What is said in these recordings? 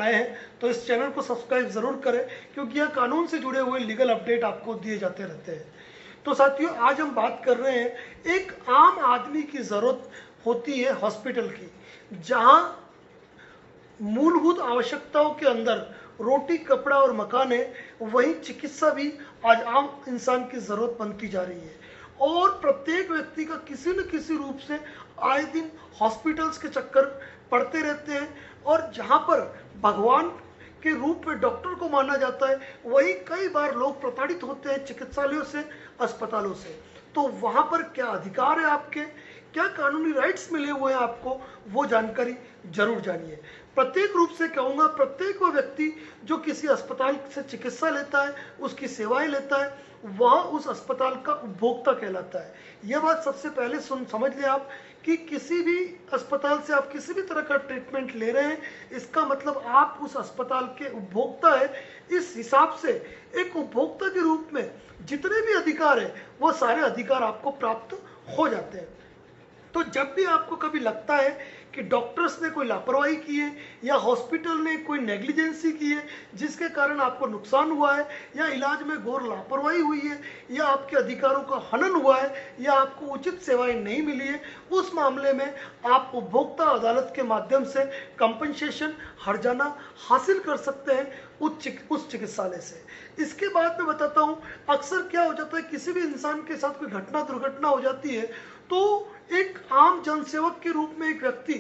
नए हैं तो इस चैनल को सब्सक्राइब ज़रूर करें, क्योंकि यह कानून से जुड़े हुए लीगल अपडेट आपको दिए जाते रहते हैं। तो साथियों, आज हम बात कर रहे हैं एक आम आदमी की ज़रूरत होती है हॉस्पिटल की, जहां मूलभूत आवश्यकताओं के अंदर रोटी, कपड़ा और मकान है, वहीं चिकित्सा भी आज आम इंसान की ज़रूरत बनती जा रही है। और प्रत्येक व्यक्ति का किसी न किसी रूप से आए दिन हॉस्पिटल्स के चक्कर पड़ते रहते हैं, और जहां पर भगवान के रूप में डॉक्टर को माना जाता है, वहीं कई बार लोग प्रताड़ित होते हैं चिकित्सालयों से, अस्पतालों से। तो वहां पर क्या अधिकार है आपके, क्या कानूनी राइट्स मिले हुए हैं आपको, वो जानकारी जरूर जानिए। प्रत्येक रूप से कहूँगा, प्रत्येक वो व्यक्ति जो किसी अस्पताल से चिकित्सा लेता है, उसकी सेवाएं लेता है, वह उस अस्पताल का उपभोक्ता कहलाता है। यह बात सबसे पहले समझ लें आप कि किसी भी अस्पताल से आप किसी भी तरह का ट्रीटमेंट ले रहे हैं, इसका मतलब आप उस अस्पताल के उपभोक्ता है। इस हिसाब से एक उपभोक्ता के रूप में जितने भी अधिकार है, वो सारे अधिकार आपको प्राप्त हो जाते हैं। तो जब भी आपको कभी लगता है कि डॉक्टर्स ने कोई लापरवाही की है, या हॉस्पिटल ने कोई नेग्लिजेंसी की है जिसके कारण आपको नुकसान हुआ है, या इलाज में घोर लापरवाही हुई है, या आपके अधिकारों का हनन हुआ है, या आपको उचित सेवाएं नहीं मिली है, उस मामले में आप उपभोक्ता अदालत के माध्यम से कंपनसेशन, हर्जाना हासिल कर सकते हैं उस चिकित्सालय से। इसके बाद मैं बताता हूँ, अक्सर क्या हो जाता है, किसी भी इंसान के साथ कोई घटना, दुर्घटना हो जाती है, तो एक आम जनसेवक के रूप में एक व्यक्ति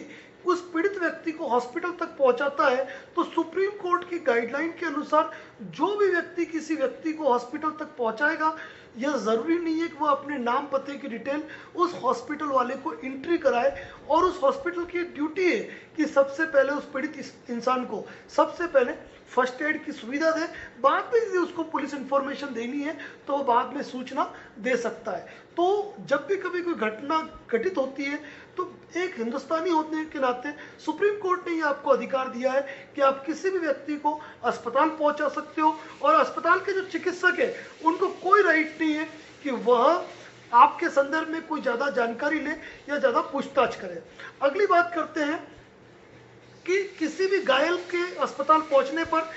उस पीड़ित व्यक्ति को हॉस्पिटल तक पहुंचाता है। तो सुप्रीम कोर्ट की गाइडलाइन के अनुसार जो भी व्यक्ति किसी व्यक्ति को हॉस्पिटल तक पहुंचाएगा, यह जरूरी नहीं है कि वह अपने नाम, पते की डिटेल उस हॉस्पिटल वाले को एंट्री कराए, और उस हॉस्पिटल की ड्यूटी है कि सबसे पहले उस पीड़ित इंसान को सबसे पहले फर्स्ट एड की सुविधा दे। बाद में यदि उसको पुलिस इंफॉर्मेशन देनी है तो वो बाद में सूचना दे सकता है। तो जब भी कभी कोई घटना घटित होती है, तो एक हिंदुस्तानी होने के नाते सुप्रीम कोर्ट ने ये आपको अधिकार दिया है कि आप किसी भी व्यक्ति को अस्पताल पहुंचा सकते हो, और अस्पताल के जो चिकित्सक है उनको कोई राइट नहीं है कि वह आपके संदर्भ में कोई ज़्यादा जानकारी ले या ज़्यादा पूछताछ करे। अगली बात करते हैं कि किसी भी घायल के अस्पताल पहुंचने पर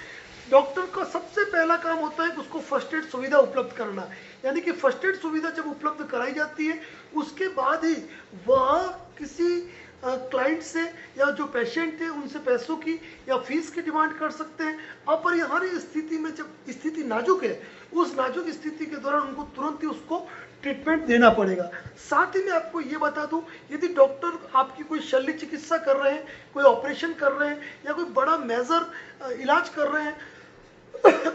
डॉक्टर का सबसे पहला काम होता है कि उसको फर्स्ट एड सुविधा उपलब्ध करना। यानी कि फर्स्ट एड सुविधा जब उपलब्ध कराई जाती है, उसके बाद ही वह किसी क्लाइंट से या जो पेशेंट थे उनसे पैसों की या फीस की डिमांड कर सकते हैं। अपरिहार्य स्थिति में जब स्थिति नाजुक है, उस नाजुक स्थिति के दौरान उनको तुरंत ही उसको ट्रीटमेंट देना पड़ेगा। साथ ही मैं आपको ये बता दूं, यदि डॉक्टर आपकी कोई शल्य चिकित्सा कर रहे हैं, कोई ऑपरेशन कर रहे हैं, या कोई बड़ा मेजर इलाज कर रहे हैं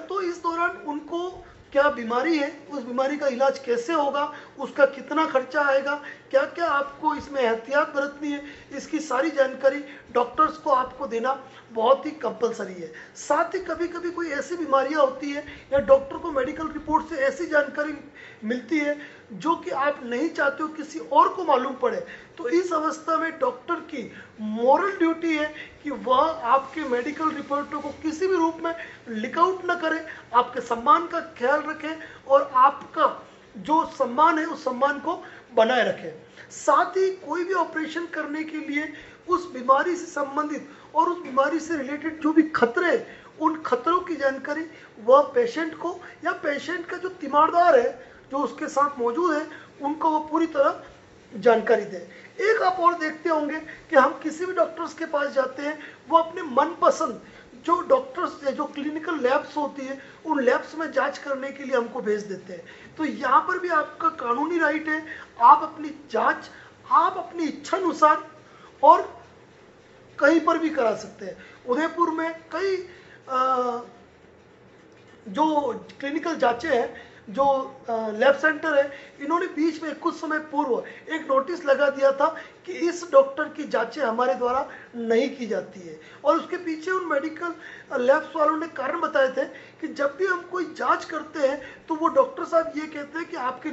तो इस दौरान उनको क्या बीमारी है, उस बीमारी का इलाज कैसे होगा, उसका कितना खर्चा आएगा, क्या क्या आपको इसमें एहतियात बरतनी है, इसकी सारी जानकारी डॉक्टर्स को आपको देना बहुत ही कंपलसरी है। साथ ही कभी कभी कोई ऐसी बीमारियां होती है या डॉक्टर को मेडिकल रिपोर्ट से ऐसी जानकारी मिलती है जो कि आप नहीं चाहते हो किसी और को मालूम पड़े, तो इस अवस्था में डॉक्टर की मॉरल ड्यूटी है कि वह आपके मेडिकल रिपोर्टों को किसी भी रूप में लीक आउट न करे, आपके सम्मान का ख्याल रखें, और आपका जो सम्मान है उस सम्मान को बनाए रखें। साथ ही कोई भी ऑपरेशन करने के लिए उस बीमारी से संबंधित और उस बीमारी से रिलेटेड जो भी खतरे, उन खतरों की जानकारी वह पेशेंट को या पेशेंट का जो तीमारदार है जो उसके साथ मौजूद है, उनको वो पूरी तरह जानकारी दे। एक आप और देखते होंगे कि हम किसी भी डॉक्टर्स के पास जाते हैं, वो अपने मनपसंद जो डॉक्टर्स, जो क्लिनिकल लैब्स होती है, उन लैब्स में जांच करने के लिए हमको भेज देते हैं। तो यहाँ पर भी आपका कानूनी राइट है, आप अपनी जांच आप अपनी इच्छा अनुसार और कहीं पर भी करा सकते हैं। उदयपुर में कई जो क्लिनिकल जांचें हैं, जो लैब सेंटर है, इन्होंने बीच में कुछ समय पूर्व एक नोटिस लगा दिया था कि इस डॉक्टर की जांचें हमारे द्वारा नहीं की जाती है, और उसके पीछे उन मेडिकल लैब्स वालों ने कारण बताए थे कि जब भी हम कोई जांच करते हैं तो वो डॉक्टर साहब ये कहते हैं कि आपकी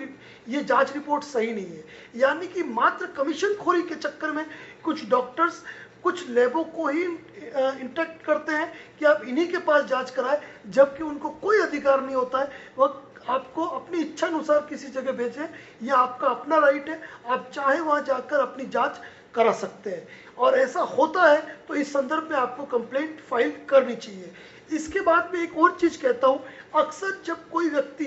ये जांच रिपोर्ट सही नहीं है। यानी कि मात्र कमीशन खोरी के चक्कर में कुछ डॉक्टर्स कुछ लैबों को ही इंटैक्ट करते हैं कि आप इन्हीं के पास जांच कराएं, जबकि उनको कोई अधिकार नहीं होता है वह आपको अपनी इच्छा अनुसार किसी जगह भेजें। यह आपका अपना राइट है, आप चाहे वहां जाकर अपनी जांच करा सकते हैं। और ऐसा होता है तो इस संदर्भ में आपको कंप्लेंट फाइल करनी चाहिए। इसके बाद में एक और चीज कहता हूँ, अक्सर जब कोई व्यक्ति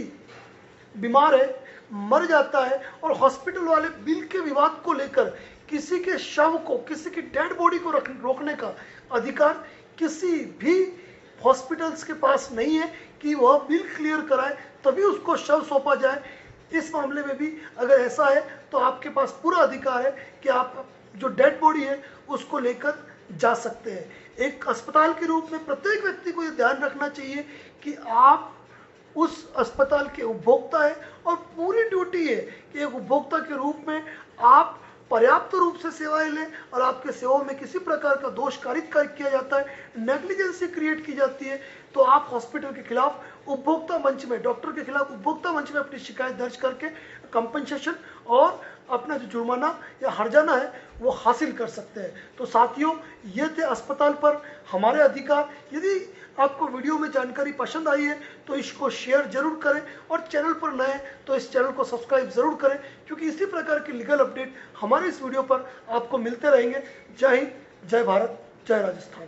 बीमार है, मर जाता है और हॉस्पिटल वाले बिल के विवाद को लेकर किसी के शव को, किसी की डेड बॉडी को रोकने का अधिकार किसी भी हॉस्पिटल्स के पास नहीं है कि वह बिल क्लियर कराए तभी उसको शव सौंपा जाए। इस मामले में भी अगर ऐसा है तो आपके पास पूरा अधिकार है कि आप जो डेड बॉडी है उसको लेकर जा सकते हैं। एक अस्पताल के रूप में प्रत्येक व्यक्ति को यह ध्यान रखना चाहिए कि आप उस अस्पताल के उपभोक्ता है और पूरी ड्यूटी है कि एक उपभोक्ता के रूप में आप पर्याप्त रूप से सेवाएं लें और आपके सेवाओं में किसी प्रकार का दोष कारित किया जाता है, नेग्लिजेंसी क्रिएट की जाती है, तो आप हॉस्पिटल के खिलाफ उपभोक्ता मंच में, डॉक्टर के खिलाफ उपभोक्ता मंच में अपनी शिकायत दर्ज करके कंपनसेशन और अपना जो जुर्माना या हर्जाना है वो हासिल कर सकते हैं। तो साथियों, ये थे अस्पताल पर हमारे अधिकार। यदि आपको वीडियो में जानकारी पसंद आई है तो इसको शेयर जरूर करें और चैनल पर नए तो इस चैनल को सब्सक्राइब जरूर करें, क्योंकि इसी प्रकार के लीगल अपडेट हमारे इस वीडियो पर आपको मिलते रहेंगे। जय हिंद, जय भारत, जय राजस्थान।